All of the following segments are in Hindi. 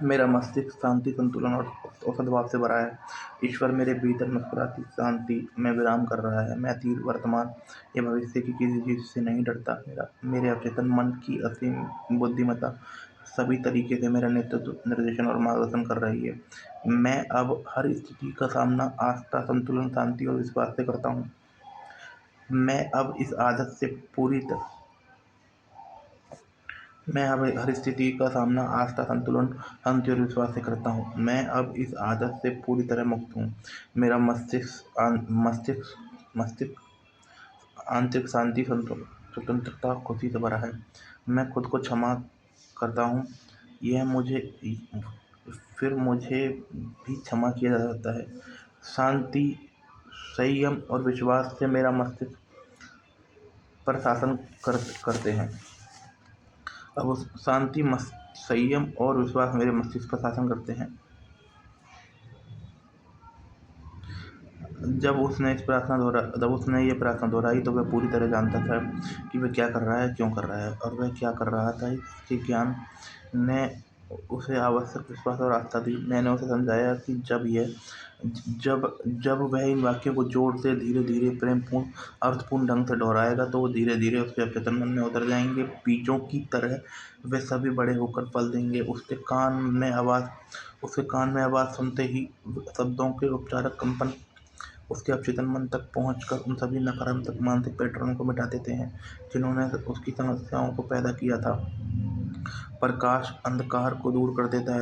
मेरा मस्तिष्क शांति, संतुलन और सद्भाव से भरा है। ईश्वर मेरे भीतर मुस्कुराती शांति में विराम कर रहा है। मैं अतीत, वर्तमान या भविष्य की किसी चीज़ से नहीं डरता। मेरे अवचेतन मन की असीम बुद्धिमत्ता सभी तरीके से मेरा नेतृत्व, निर्देशन और मार्गदर्शन कर रही है। मैं अब हर स्थिति का सामना आस्था, संतुलन, शांति और विश्वास से करता हूँ। मैं अब इस आदत से पूरी तरह मैं अब हर स्थिति का सामना आस्था, संतुलन, शांति और विश्वास से करता हूँ। मैं अब इस आदत से पूरी तरह मुक्त हूँ। मेरा मस्तिष्क आंतरिक शांति, स्वतंत्रता, खुशी से भरा है। मैं खुद को क्षमा करता हूँ। यह मुझे फिर मुझे भी क्षमा किया जा सकता है। शांति, संयम और विश्वास से मेरा मस्तिष्क पर शासन करते हैं। अब शांति, संयम और विश्वास मेरे मस्तिष्क पर शासन करते हैं। जब उसने ये प्रार्थना दोहराई तो वह पूरी तरह जानता था कि वह क्या कर रहा है, क्यों कर रहा है और वह क्या कर रहा था। इसके ज्ञान ने उसे आवश्यक विश्वास और आस्था दी। मैंने उसे समझाया कि जब वह इन वाक्यों को जोर से, धीरे धीरे, प्रेमपूर्ण, अर्थपूर्ण ढंग से दोहराएगा तो वो धीरे धीरे उसके अवचेतन मन में उतर जाएंगे। बीजों की तरह वे सभी बड़े होकर फल देंगे। उसके कान में आवाज़ सुनते ही शब्दों के उपचारक कंपन उसके अवचेतन मन तक पहुंचकर उन सभी नकारात्मक मानसिक पैटर्नों को मिटा देते हैं जिन्होंने उसकी समस्याओं को पैदा किया था। प्रकाश अंधकार को दूर कर देता है।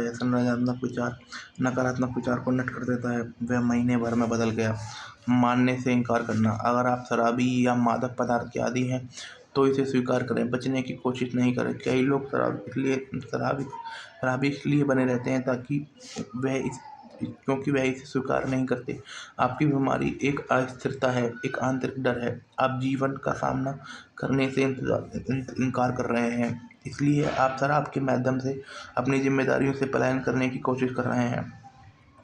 नकारात्मक विचार को नष्ट कर देता है। वह महीने भर में बदल गया। मानने से इनकार करना। अगर आप शराबी या मादक पदार्थ के आदी हैं तो इसे स्वीकार करें, बचने की कोशिश नहीं करें। कई लोग शराबी इसलिए बने रहते हैं क्योंकि वह इसे स्वीकार नहीं करते। आपकी बीमारी एक अस्थिरता है, एक आंतरिक डर है। आप जीवन का सामना करने से इनकार कर रहे हैं, इसलिए आप शराब के माध्यम से अपनी जिम्मेदारियों से पलायन करने की कोशिश कर रहे हैं।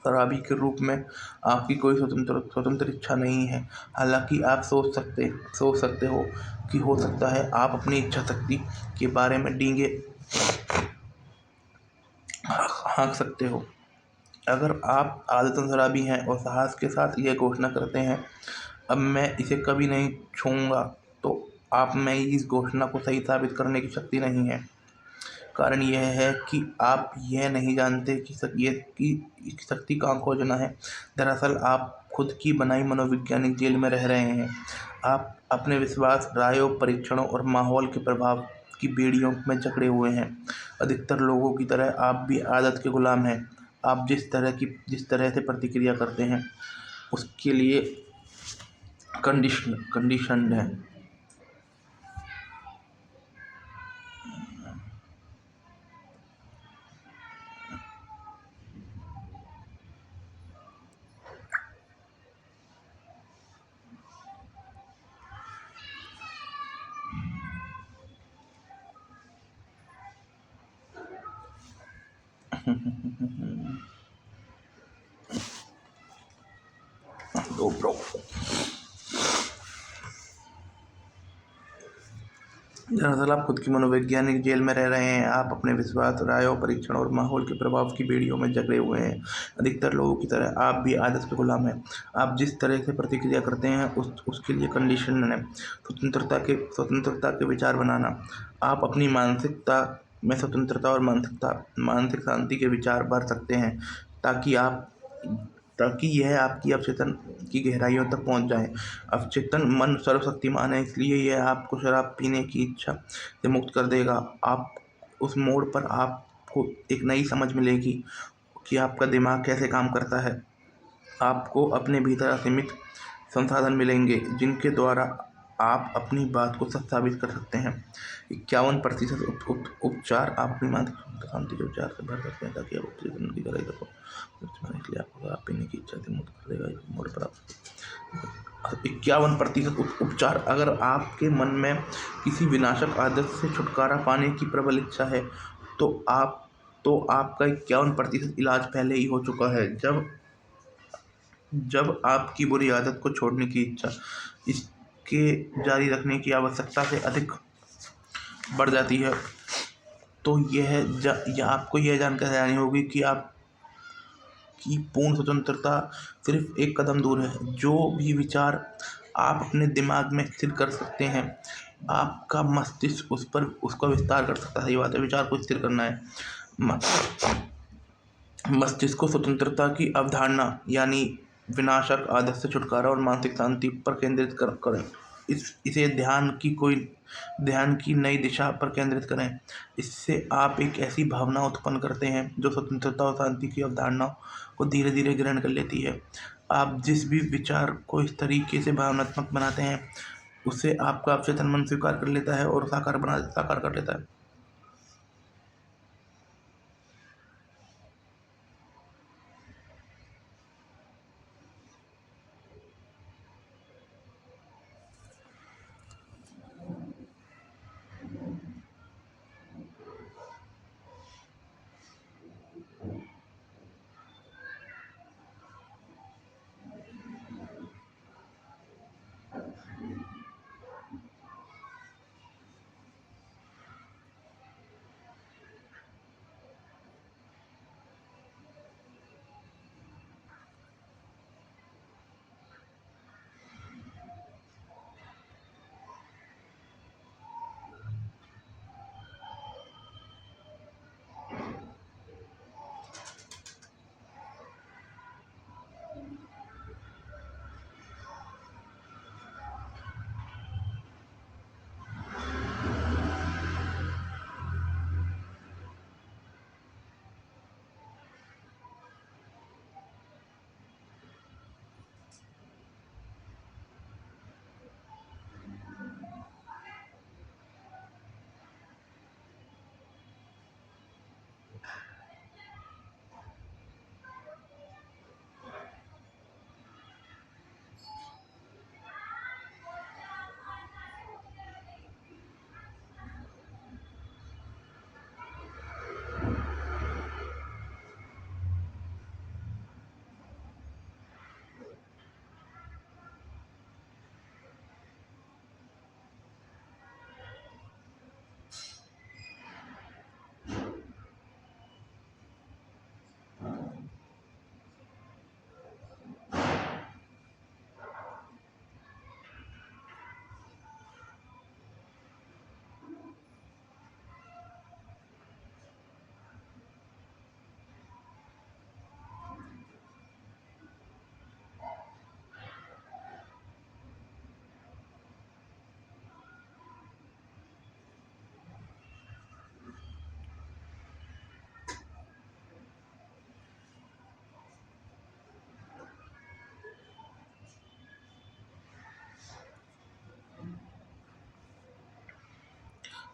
शराबी के रूप में आपकी कोई स्वतंत्र इच्छा नहीं है। हालांकि आप सोच सकते हो कि हो सकता है आप अपनी इच्छा शक्ति के बारे में डींगे हाँक सकते हो। अगर आप आदतन शराबी हैं और साहस के साथ यह घोषणा करते हैं, अब मैं इसे कभी नहीं छूऊंगा, तो आप में इस घोषणा को सही साबित करने की शक्ति नहीं है। कारण यह है कि आप यह नहीं जानते कि शक्ति कहाँ खोजना है। दरअसल आप खुद की बनाई मनोवैज्ञानिक जेल में रह रहे हैं। आप अपने विश्वास, रायों, परीक्षणों और माहौल के प्रभाव की बेड़ियों में जकड़े हुए हैं। अधिकतर लोगों की तरह आप भी आदत के गुलाम हैं। आप जिस तरह से प्रतिक्रिया करते हैं उसके लिए कंडीशन्ड हैं। तो ब्रो, दरअसल आप खुद की मनोवैज्ञानिक जेल में रह रहे हैं। आप अपने विश्वास, रायों, परीक्षण और माहौल के प्रभाव की बेड़ियों में जकड़े हुए हैं। अधिकतर लोगों की तरह आप भी आदत के गुलाम हैं। आप जिस तरह से प्रतिक्रिया करते हैं उसके लिए कंडीशन है। स्वतंत्रता के विचार बनाना। आप अपनी मानसिकता में स्वतंत्रता और मानसिक शांति के विचार भर सकते हैं ताकि यह आपकी अवचेतन की गहराइयों तक पहुंच जाए। अवचेतन मन सर्वशक्तिमान है, इसलिए यह आपको शराब पीने की इच्छा से मुक्त कर देगा। आप उस मोड़ पर आपको एक नई समझ मिलेगी कि आपका दिमाग कैसे काम करता है। आपको अपने भीतर असीमित संसाधन मिलेंगे जिनके द्वारा आप अपनी बात को सच साबित कर सकते हैं। 51% उपचार आप अपनी मानसिक शांति के विचार से भर सकते हैं ताकि आप अपने की गहराई तक इसलिए आपको आप पीने की इच्छा से मुक्त कर देगा। इस मोड़ पर आप 51% उपचार। अगर आपके मन में किसी विनाशक आदत से छुटकारा पाने की प्रबल इच्छा है तो आपका 51% इलाज पहले ही हो चुका है। जब आपकी बुरी आदत को छोड़ने की इच्छा इसके जारी रखने की आवश्यकता से अधिक बढ़ जाती है तो यह आपको यह जानकर हैरानी होगी कि आपकी पूर्ण स्वतंत्रता सिर्फ एक कदम दूर है। जो भी विचार आप अपने दिमाग में स्थिर कर सकते हैं, आपका मस्तिष्क उस पर उसका विस्तार कर सकता है। सही बात है, विचार को स्थिर करना है। म मस्तिष्क को स्वतंत्रता की अवधारणा यानी विनाशक आदत से छुटकारा और मानसिक शांति पर केंद्रित करें। इसे ध्यान की नई दिशा पर केंद्रित करें। इससे आप एक ऐसी भावना उत्पन्न करते हैं जो स्वतंत्रता और शांति की अवधारणा को धीरे धीरे ग्रहण कर लेती है। आप जिस भी विचार को इस तरीके से भावनात्मक बनाते हैं, उसे आपका अवचेतन मन स्वीकार कर लेता है और साकार कर लेता है।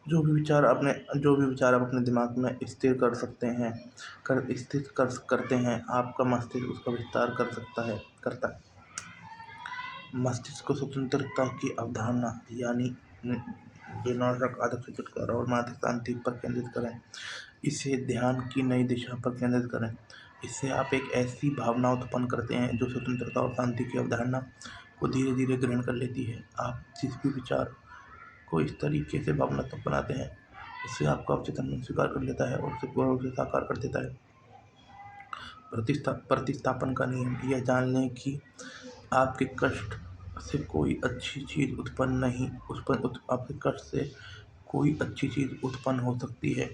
जो भी विचार आप अपने दिमाग में स्थिर कर सकते हैं, करते हैं, आपका मस्तिष्क उसका विस्तार करता है। मस्तिष्क को स्वतंत्रता की अवधारणा यानी विनाशक आदत से छुटकारा और मानसिक शांति पर केंद्रित करें। इसे ध्यान की नई दिशा पर केंद्रित करें। इससे आप एक ऐसी भावना उत्पन्न करते हैं जो स्वतंत्रता और शांति की अवधारणा को धीरे धीरे ग्रहण कर लेती है। आप जिस भी विचार को इस तरीके से भावनात्मक बनाते हैं, उससे आपका अवचेतन मन स्वीकार कर लेता है और उसे पूर्ण रूप से साकार कर देता है। प्रतिस्थापन का नियम यह जान लें कि आपके कष्ट से कोई अच्छी चीज़ आपके कष्ट से कोई अच्छी चीज़ उत्पन्न हो सकती है।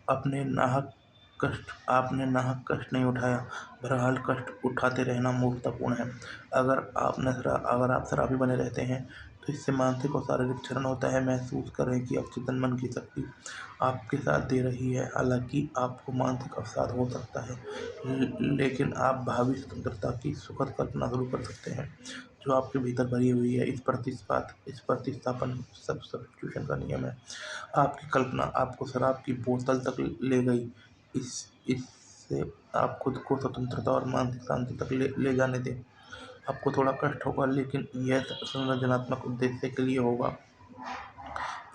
आपने नाहक कष्ट नहीं उठाया। बहरहाल कष्ट उठाते रहना मूर्खतापूर्ण है। अगर आप शराबी बने रहते हैं तो इससे मानसिक और शारीरिक क्षरण होता है। महसूस करें कि अवचेतन मन की शक्ति आपके साथ दे रही है। हालांकि आपको मानसिक अवसाद हो सकता है, लेकिन आप भावी स्वतंत्रता की सुखद कल्पना शुरू कर सकते हैं जो आपके भीतर भरी हुई है। इस प्रतिस्थापन सब्स्टिट्यूशन का नियम है। आपकी कल्पना आपको शराब की बोतल तक ले गई। इससे आप खुद को स्वतंत्रता और मानसिक शांति तक ले जाने दें। आपको थोड़ा कष्ट होगा, लेकिन यह संरचनात्मक उद्देश्य के लिए होगा।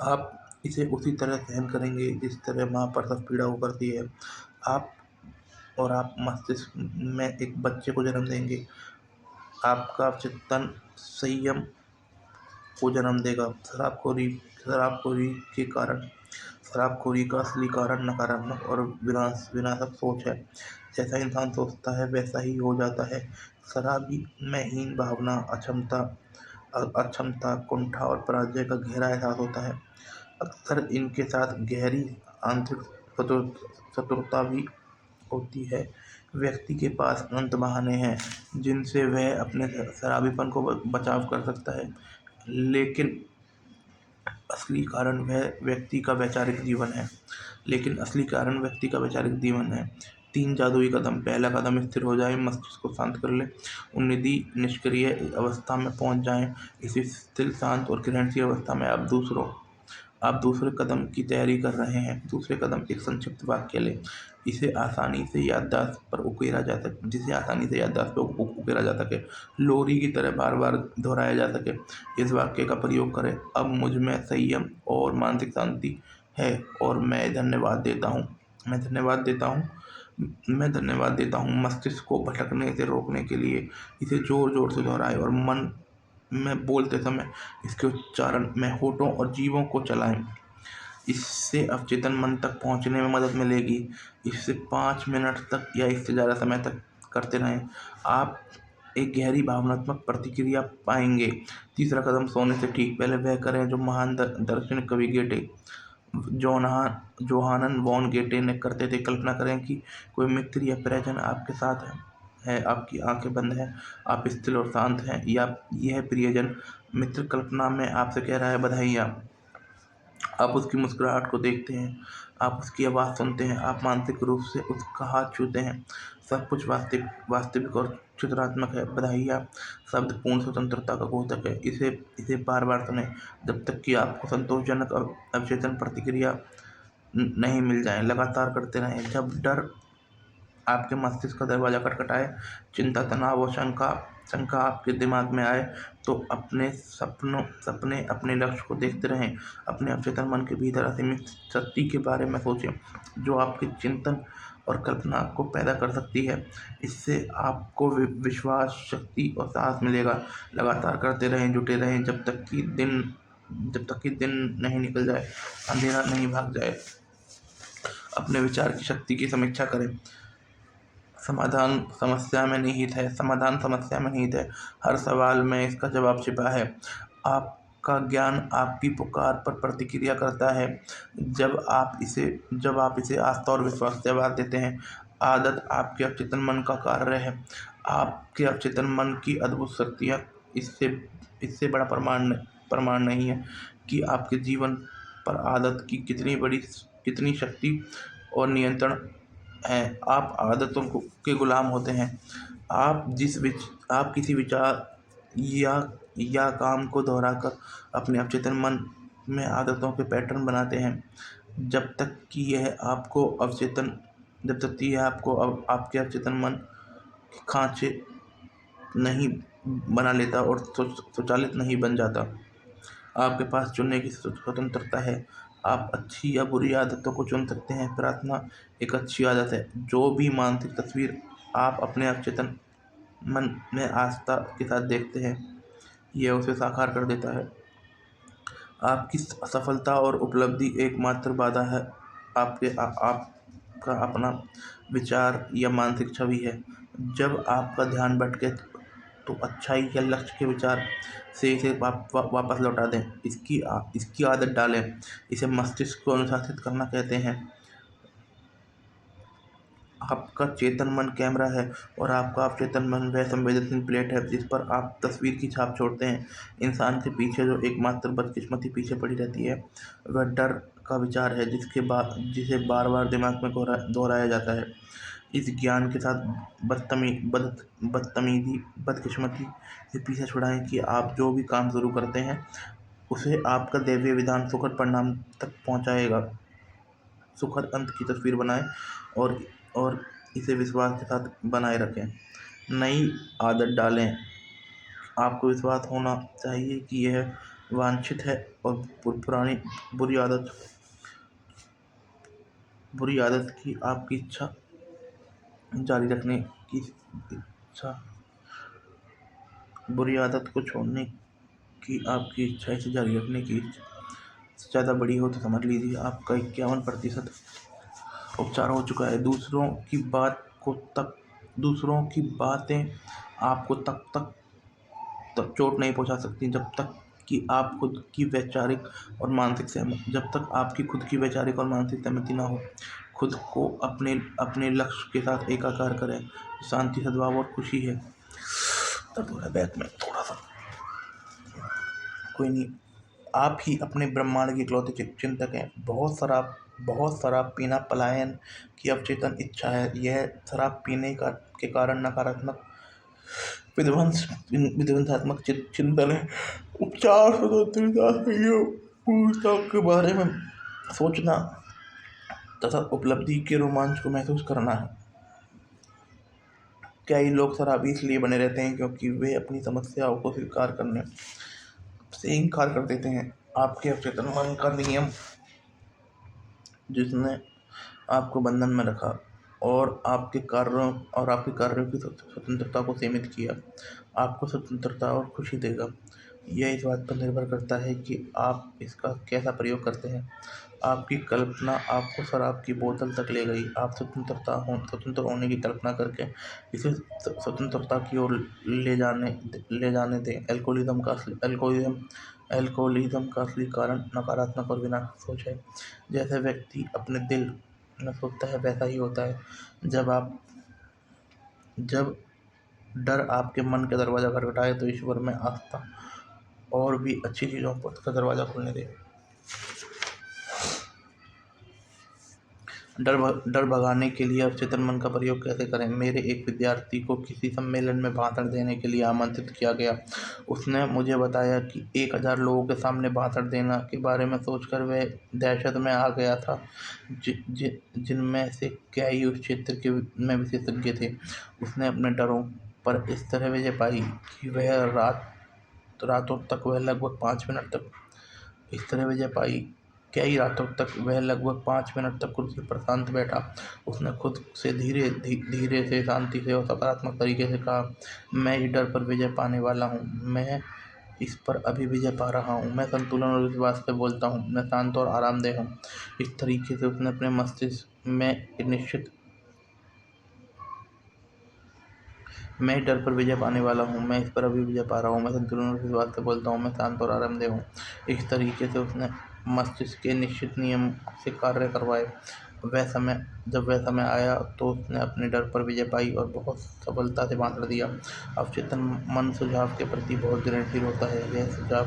आप इसे उसी तरह सहन करेंगे जिस तरह माँ प्रसव पीड़ा को करती है। आप मस्तिष्क में एक बच्चे को जन्म देंगे। आपका चेतन संयम को जन्म देगा। शराबखोरी के कारण शराबखोरी का असली कारण नकारात्मक और विनाशक सोच है। जैसा इंसान सोचता है वैसा ही हो जाता है। शराबी में हीन भावना, अक्षमता, कुंठा और पराजय का गहरा एहसास होता है। अक्सर इनके साथ गहरी आंतरिक शत्रुता भी होती है। व्यक्ति के पास अनंत बहाने हैं जिनसे वह अपने शराबीपन को बचाव कर सकता है, लेकिन असली कारण वह व्यक्ति का वैचारिक जीवन है। लेकिन असली कारण व्यक्ति का वैचारिक जीवन है। 3 जादुई कदम। पहला कदम, स्थिर हो जाएं, मस्तिष्क को शांत कर लें, उन्नीदी निष्क्रिय अवस्था में पहुंच जाएं। इसी स्थिर, शांत और ग्रहणशील अवस्था में आप दूसरे कदम की तैयारी कर रहे हैं। दूसरे कदम, एक संक्षिप्त वाक्य लें जिसे आसानी से याददाश्त पर उकेरा जा सके, लोरी की तरह बार बार दोहराया जा सके। इस वाक्य का प्रयोग करें: अब मुझ में संयम और मानसिक शांति है और मैं धन्यवाद देता हूँ। मस्तिष्क को भटकने से रोकने के लिए इसे जोर जोर से दोहराएं और मन में बोलते समय इसके उच्चारण में होठों और जीभों को चलाएं। इससे अवचेतन मन तक पहुंचने में मदद मिलेगी। इसे 5 मिनट तक या इससे ज़्यादा समय तक करते रहें। आप एक गहरी भावनात्मक प्रतिक्रिया पाएंगे। तीसरा कदम, सोने से ठीक पहले वह करें जो महान दार्शनिक कवि जोहानन वॉन गेटे ने करते थे। कल्पना करें कि कोई मित्र या परिजन आपके साथ है, आपकी आंखें बंद हैं, आप स्थिर और शांत हैं, या यह प्रियजन मित्र कल्पना में आपसे कह रहा है, बधाइयाँ। आप उसकी मुस्कुराहट को देखते हैं, आप उसकी आवाज़ सुनते हैं, आप मानसिक रूप से उसका हाथ छूते हैं। सब कुछ वास्तविक और चित्रात्मक है। बधाइयाँ शब्द पूर्ण स्वतंत्रता का द्योतक है। इसे बार बार सुनें जब तक कि आपको संतोषजनक अवचेतन प्रतिक्रिया नहीं मिल जाए। लगातार करते रहें। जब डर आपके मस्तिष्क का दरवाजा खटखटाए, चिंता, तनाव और शंका आपके दिमाग में आए, तो अपने लक्ष्य को देखते रहें। अपने अवचेतन मन के भीतर असीमित शक्ति के बारे में सोचें जो आपके चिंतन और कल्पना को पैदा कर सकती है। इससे आपको विश्वास, शक्ति और साहस मिलेगा। लगातार करते रहें, जुटे रहें जब तक कि दिन नहीं निकल जाए, अंधेरा नहीं भाग जाए। अपने विचार की शक्ति की समीक्षा करें। समाधान समस्या में निहित है। हर सवाल में इसका जवाब छिपा है। आपका ज्ञान आपकी पुकार पर प्रतिक्रिया करता है जब आप इसे आस्था और विश्वास से आवाज देते हैं। आदत आपके अवचेतन मन का कार्य है। आपके अवचेतन मन की अद्भुत शक्तियाँ इससे बड़ा प्रमाण नहीं है कि आपके जीवन पर आदत की कितनी शक्ति और नियंत्रण है। आप आदतों के गुलाम होते हैं। आप किसी विचार या काम को दोहराकर अपने अवचेतन मन में आदतों के पैटर्न बनाते हैं। जब तक कि यह आपके अवचेतन मन के खांचे नहीं बना लेता और स्वचालित नहीं बन जाता। आपके पास चुनने की स्वतंत्रता है। आप अच्छी या बुरी आदतों को चुन सकते हैं। प्रार्थना एक अच्छी आदत है। जो भी मानसिक तस्वीर आप अपने अवचेतन मन में आस्था के साथ देखते हैं, यह उसे साकार कर देता है। आपकी सफलता और उपलब्धि एकमात्र बाधा है आपका अपना विचार या मानसिक छवि है। जब आपका ध्यान भटके तो अच्छाई या लक्ष्य के विचार से इसे वापस लौटा दें। इसकी आदत डालें। इसे मस्तिष्क को अनुशासित करना कहते हैं। आपका चेतन मन कैमरा है और आपका अवचेतन मन वह संवेदनशील प्लेट है जिस पर आप तस्वीर की छाप छोड़ते हैं। इंसान के पीछे जो एकमात्र बदकिस्मती पीछे पड़ी रहती है वह डर का विचार है जिसे बार बार दिमाग में दोहराया जाता है। इस ज्ञान के साथ बदकिस्मती से पीछे छुड़ाएं कि आप जो भी काम शुरू करते हैं उसे आपका दैवीय विधान सुखद परिणाम तक पहुंचाएगा। सुखद अंत की तस्वीर बनाएं और इसे विश्वास के साथ बनाए रखें। नई आदत डालें। आपको विश्वास होना चाहिए कि यह वांछित है और पुरानी बुरी आदत की आपकी इच्छा जारी रखने की इच्छा बुरी आदत को छोड़ने कि आपकी इच्छा इसे जारी रखने की से ज़्यादा बड़ी हो तो समझ लीजिए आपका 51% उपचार हो चुका है। दूसरों की बातें आपको तब चोट नहीं पहुंचा सकती जब तक कि आप खुद की वैचारिक और मानसिक सहमति जब तक आपकी खुद की वैचारिक और मानसिक सहमति ना हो। खुद को अपने लक्ष्य के साथ एकाकार करें। शांति, सद्भाव और खुशी है। दर्द हो रहा है बैक में थोड़ा सा, कोई नहीं। आप ही अपने ब्रह्मांड के इकलौते चिंतक हैं। बहुत शराब पीना पलायन की अवचेतन इच्छा है। यह शराब पीने के कारण नकारात्मक विध्वंसात्मक चिंतन है। उपचार स्वतंत्रता, संयम, पूर्णता के बारे में सोचना तथा उपलब्धि के रोमांच को महसूस करना है। कई लोग शराबी इसलिए बने रहते हैं क्योंकि वे अपनी समस्याओं को स्वीकार करने से इनकार कर देते हैं। आपके अवचेतन मन का नियम जिसने आपको बंधन में रखा और आपके कार्यों की स्वतंत्रता को सीमित किया, आपको स्वतंत्रता और खुशी देगा। यह इस बात पर निर्भर करता है कि आप इसका कैसा प्रयोग करते हैं। आपकी कल्पना आपको शराब की बोतल तक ले गई। आप स्वतंत्र होने की कल्पना करके इसे स्वतंत्रता की ओर ले जाने दें। अल्कोहलिज्म का असली कारण नकारात्मक और विनाशक सोच है। जैसे व्यक्ति अपने दिल में सोचता है वैसा ही होता है। जब डर आपके मन का दरवाज़ा खटखटाए तो ईश्वर में आस्था और भी अच्छी चीज़ों पर का दरवाज़ा खोलने दें। डर भगाने के लिए अवचेतन मन का प्रयोग कैसे करें। मेरे एक विद्यार्थी को किसी सम्मेलन में भाषण देने के लिए आमंत्रित किया गया। उसने मुझे बताया कि 1000 लोगों के सामने भाषण देना के बारे में सोचकर वह दहशत में आ गया था, जिनमें से कई उस क्षेत्र में विशेषज्ञ थे। उसने अपने डरों पर इस तरह विजय पाई कि रातों तक वह लगभग 5 मिनट तक इस तरह विजय पाई कई रातों तक वह लगभग 5 मिनट तक कुर्सी पर शांत बैठा। उसने खुद से धीरे से, शांति से और सकारात्मक तरीके से कहा, मैं इस डर पर विजय पाने वाला हूँ। मैं इस पर अभी विजय पा रहा हूँ। मैं संतुलन और विश्वास से बोलता हूँ। मैं शांत और आरामदेह हूँ। इस तरीके से उसने अपने मस्तिष्क में निश्चित मैं इस डर पर विजय पाने वाला हूँ। मैं इस पर अभी विजय पा रहा हूँ। मैं संतुलन और विश्वास से बोलता हूँ। मैं शांत और आरामदेह हूँ। इस तरीके से उसने मस्तिष्क के निश्चित नियम से कार्य करवाए। जब वह समय आया तो उसने अपने डर पर विजय पाई और बहुत सफलता से भाषण दिया। अवचेतन मन सुझाव के प्रति बहुत ग्रहणशील होता है। यह सुझाव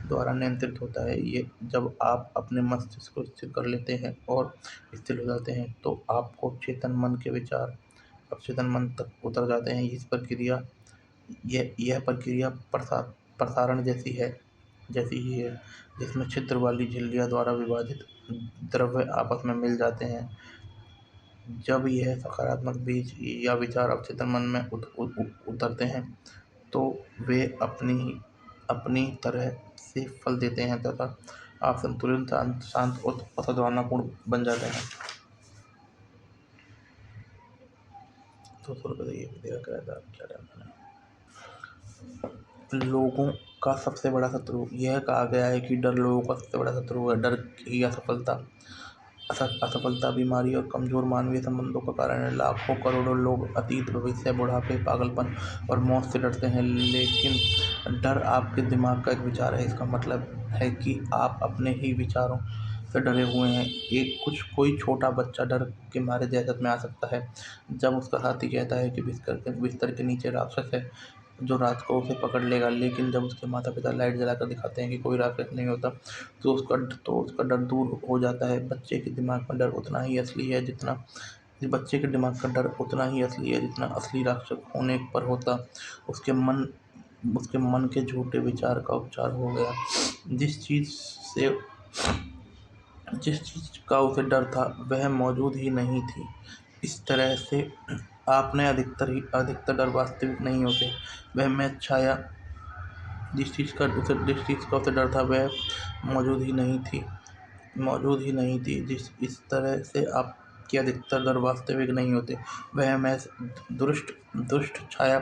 द्वारा नियंत्रित होता है। ये जब आप अपने मस्तिष्क को स्थिर कर लेते हैं और स्थिर हो जाते हैं तो आपको चेतन मन के विचार अवचेतन मन तक उतर जाते हैं। यह प्रक्रिया प्रसारण जैसी ही है, जिसमें छिद्र वाली झिल्लियों द्वारा विभाजित द्रव्य आपस में मिल जाते हैं। जब यह सकारात्मक बीज या विचार अवचेतन मन में उतरते हैं तो वे अपनी तरह से फल देते हैं तथा आप संतुलित, शांत और सद्भावनापूर्ण बन जाते हैं। 200 रुपये दिया किराएदार क्या टेंशन है। लोगों का सबसे बड़ा शत्रु यह कहा गया है कि डर लोगों का सबसे बड़ा शत्रु है। डर की असफलता, बीमारी और कमजोर मानवीय संबंधों का कारण है। लाखों करोड़ों लोग अतीत, भविष्य, बुढ़ापे, पागलपन और मौत से डरते हैं। लेकिन डर आपके दिमाग का एक विचार है। इसका मतलब है कि आप अपने ही विचारों से डरे हुए हैं। कोई छोटा बच्चा डर के मारे दहशत में आ सकता है जब उसका साथी कहता है कि बिस्तर के नीचे राक्षस है जो रात को उसे पकड़ लेगा। लेकिन जब उसके माता पिता लाइट जलाकर दिखाते हैं कि कोई राक्षस नहीं होता तो उसका डर दूर हो जाता है। बच्चे के दिमाग का डर उतना ही असली है जितना असली राक्षस होने पर होता। उसके मन के झूठे विचार का उपचार हो गया। जिस चीज़ का उसे डर था वह मौजूद ही नहीं थी। इस तरह से आपने अधिकतर डर वास्तविक नहीं होते। वह में छाया जिस चीज़ का उसे डर था वह मौजूद ही नहीं थी। इस तरह से आपके अधिकतर डर वास्तविक नहीं होते। वह में दुष्ट छाया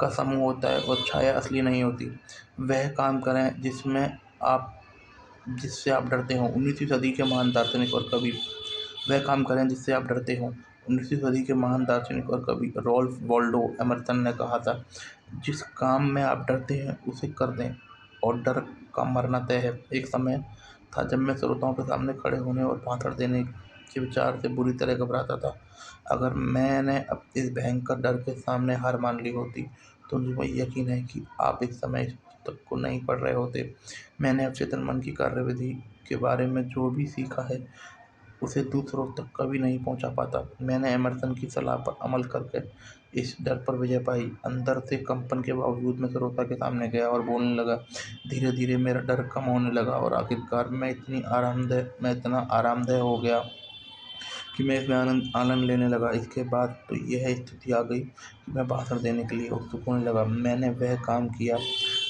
का समूह होता है और छाया असली नहीं होती। वह काम करें जिससे आप डरते हो। 19वीं सदी के महान दार्शनिक और कवि वह काम करें जिससे आप डरते हो। 19वीं सदी के महान दार्शनिक और कवि रॉल्फ वॉल्डो एमर्सन ने कहा था, जिस काम में आप डरते हैं उसे कर दें और डर का मरना तय है। एक समय था जब मैं श्रोताओं के सामने खड़े होने और भाषण देने के विचार से बुरी तरह घबराता था। अगर मैंने अब इस भयंकर डर के सामने हार मान ली होती तो मुझे यकीन है कि आप इस समय इस पुस्तक को नहीं पढ़ रहे होते। मैंने अवचेतन मन की कार्यविधि के बारे में जो भी सीखा है उसे दूसरों तक कभी नहीं पहुंचा पाता। मैंने एमर्सन की सलाह पर अमल करके इस डर पर विजय पाई। अंदर से कंपन के बावजूद मैं श्रोता के सामने गया और बोलने लगा। धीरे धीरे मेरा डर कम होने लगा और आखिरकार मैं इतना आरामदेह हो गया कि मैं इसमें आनंद लेने लगा। इसके बाद तो यह स्थिति आ गई कि मैं भाषण देने के लिए उत्सुक होने लगा। मैंने वह काम किया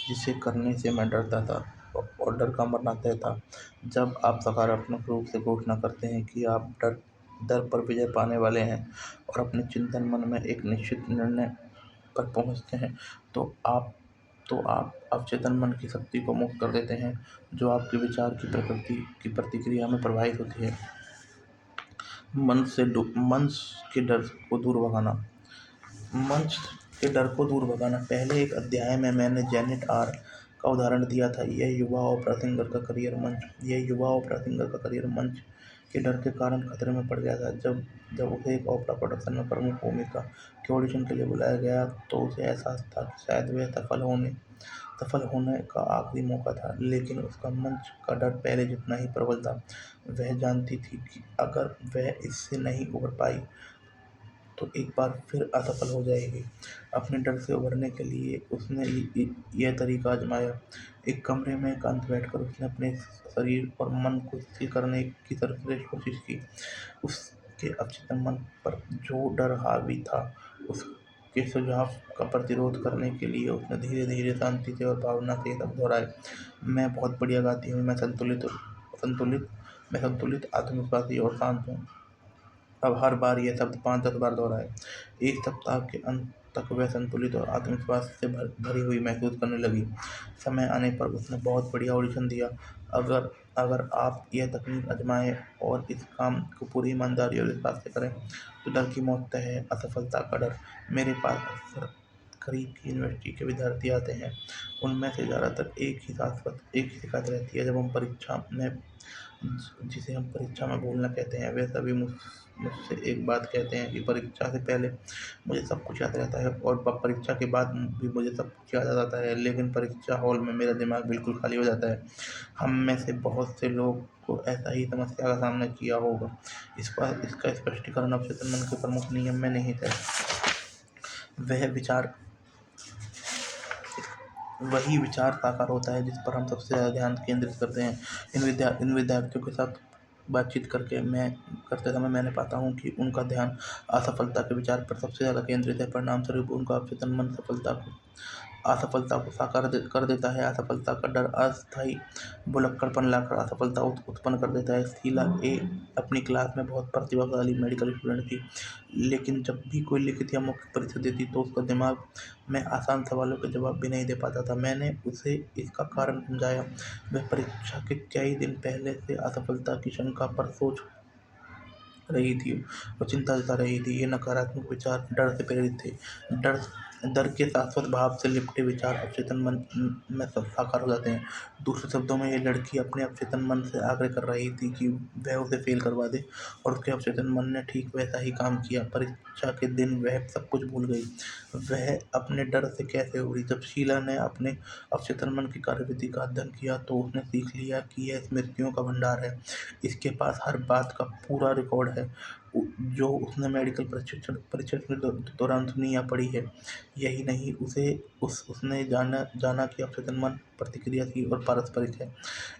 जिसे करने से मैं डरता था और डर का मरना तय था। जब आप सकारात्मक रूप से घोषणा करते हैं कि आप डर डर पर विजय पाने वाले हैं और अपने चिंतन मन में एक निश्चित निर्णय पर पहुंचते हैं, तो आप अवचेतन मन की शक्ति को मुक्त कर देते हैं, जो आपके विचार की प्रकृति की प्रतिक्रिया में प्रवाहित होती है। मंच के डर को दूर भगाना। मंच के डर को दूर भगाना। पहले एक अध्याय में मैंने जेनेट आर का उदाहरण दिया था। यह युवा ओपरा सिंगर का करियर मंच के डर के कारण खतरे में पड़ गया था। जब जब उसे एक ओपरा प्रोडक्शन में प्रमुख भूमिका के ऑडिशन के लिए बुलाया गया तो उसे एहसास था कि शायद वह सफल होने का आखिरी मौका था, लेकिन उसका मंच का डर पहले जितना ही प्रबल था। वह जानती थी कि अगर वह इससे नहीं उबर पाई तो एक बार फिर असफल हो जाएगी। अपने डर से उबरने के लिए उसने यह तरीका आजमाया। एक कमरे में एकांत बैठकर उसने अपने शरीर और मन को स्थिर करने की सर्वश्रेष्ठ कोशिश की। उसके अवचेतन मन पर जो डर हावी था, उसके सुझाव का प्रतिरोध करने के लिए उसने धीरे धीरे, शांति से और भावना से ये शब्द दोहराए। मैं बहुत बढ़िया गाती हूँ। मैं संतुलित, आत्मविश्वासी और शांत हूँ। अब हर बार यह शब्द 5-10 बार दोहराए। एक सप्ताह के अंत तक वह संतुलित और आत्मविश्वास से भरी हुई महसूस करने लगी। समय आने पर उसने बहुत बढ़िया ऑडिशन दिया। अगर अगर आप यह तकनीक आजमाएं और इस काम को पूरी ईमानदारी और विश्वास से करें तो डर की मौत तय है। असफलता का डर। मेरे पास अक्सर करीब की यूनिवर्सिटी के विद्यार्थी आते हैं। उनमें से ज़्यादातर एक ही शिकायत रहती है। जब हम परीक्षा में जिसे हम परीक्षा में बोलना कहते हैं, वे सभी मुझसे एक बात कहते हैं कि परीक्षा से पहले मुझे सब कुछ याद रहता है और परीक्षा के बाद भी मुझे सब कुछ याद आ जाता है, लेकिन परीक्षा हॉल में मेरा दिमाग बिल्कुल खाली हो जाता है। हम में से बहुत से लोग को ऐसा ही समस्या का सामना किया होगा। इसका स्पष्टीकरण अवचेतन मन के प्रमुख नियम में निहित है। वही विचार साकार होता है जिस पर हम सबसे ज़्यादा ध्यान केंद्रित करते हैं। इन विद्यार्थियों के साथ बातचीत करते समय मैंने पाता हूँ कि उनका ध्यान असफलता के विचार पर सबसे ज़्यादा केंद्रित है। परिणामस्वरूप उनका अवचेतन मन असफलता को साकार कर देता है। असफलता का डर अस्थायी भुलक्कड़पन लाकर असफलता उत्पन्न कर देता है। शीला ए अपनी क्लास में बहुत प्रतिभाशाली मेडिकल स्टूडेंट थी, लेकिन जब भी कोई लिखित या मौखिक परीक्षा देती तो उसका दिमाग में आसान सवालों के जवाब भी नहीं दे पाता था। मैंने उसे इसका कारण समझाया। वह परीक्षा के कई दिन पहले से असफलता की शंका पर सोच रही थी और चिंता जता रही थी। ये नकारात्मक विचार डर से प्रेरित थे। डर डर के शाश्वत भाव से लिपटे विचार अवचेतन मन में साकार हो जाते हैं। दूसरे शब्दों में, ये लड़की अपने अवचेतन मन से आग्रह कर रही थी कि वह उसे फेल करवा दे, और उसके अवचेतन मन ने ठीक वैसा ही काम किया। परीक्षा के दिन वह सब कुछ भूल गई। वह अपने डर से कैसे उबरी। जब शीला ने अपने अवचेतन मन की कार्यविधि का अध्ययन किया तो उसने सीख लिया कि यह स्मृतियों का भंडार है। इसके पास हर बात का पूरा रिकॉर्ड है जो उसने मेडिकल परीक्षण के दौरान सुनी या पढ़ी है। यही नहीं, उसने जाना कि अवचेतन मन प्रतिक्रियाशील और पारस्परिक है।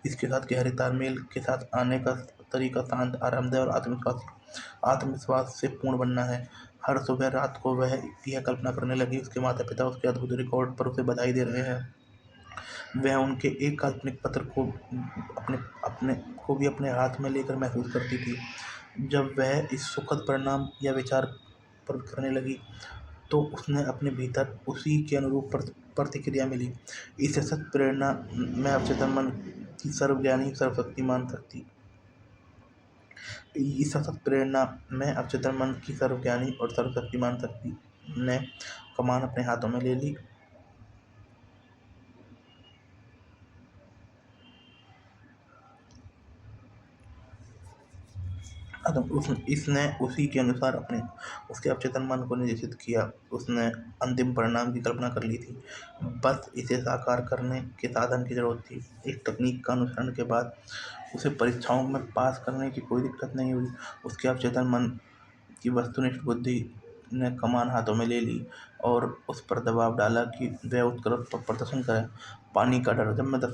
इसके साथ गहरे तालमेल के साथ आने का तरीका शांत, आरामदेह और आत्मविश्वास से पूर्ण बनना है। हर सुबह रात को वह यह कल्पना करने लगी उसके माता पिता उसके अद्भुत रिकॉर्ड पर उसे बधाई दे रहे हैं। वह उनके एक काल्पनिक पत्र को भी अपने हाथ में लेकर महसूस करती थी। जब वह इस सुखद परिणाम या विचार पर करने लगी तो उसने अपने भीतर उसी के अनुरूप प्रतिक्रिया मिली। इस सशक्त प्रेरणा में अवचेतन मन की सर्वज्ञानी सर्वशक्तिमान शक्ति इस सशक्त प्रेरणा में अवचेतन मन की सर्वज्ञानी और सर्वशक्तिमान शक्ति ने कमान अपने हाथों में ले ली। इसने उसी के अनुसार उसके अवचेतन मन को निर्देशित किया। उसने अंतिम परिणाम की कल्पना कर ली थी, बस इसे साकार करने के साधन की जरूरत थी। एक तकनीक का अनुसरण के बाद उसे परीक्षाओं में पास करने की कोई दिक्कत नहीं हुई। उसके अवचेतन मन की वस्तुनिष्ठ बुद्धि ने कमान हाथों में ले ली और उस पर दबाव डाला कि वह उत्कृष्ट प्रदर्शन करे। पानी का डर। जब मैं 10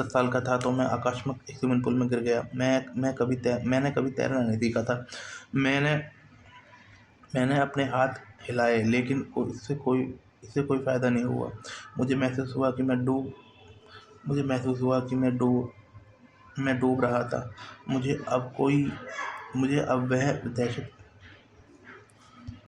साल का था तो मैं अकस्मात एक स्विमिंग पूल में गिर गया। मैंने कभी तैरना नहीं सीखा था। मैंने अपने हाथ हिलाए, लेकिन इससे कोई फ़ायदा नहीं हुआ। मुझे महसूस हुआ कि मैं डूब रहा था। मुझे अब वह दहशत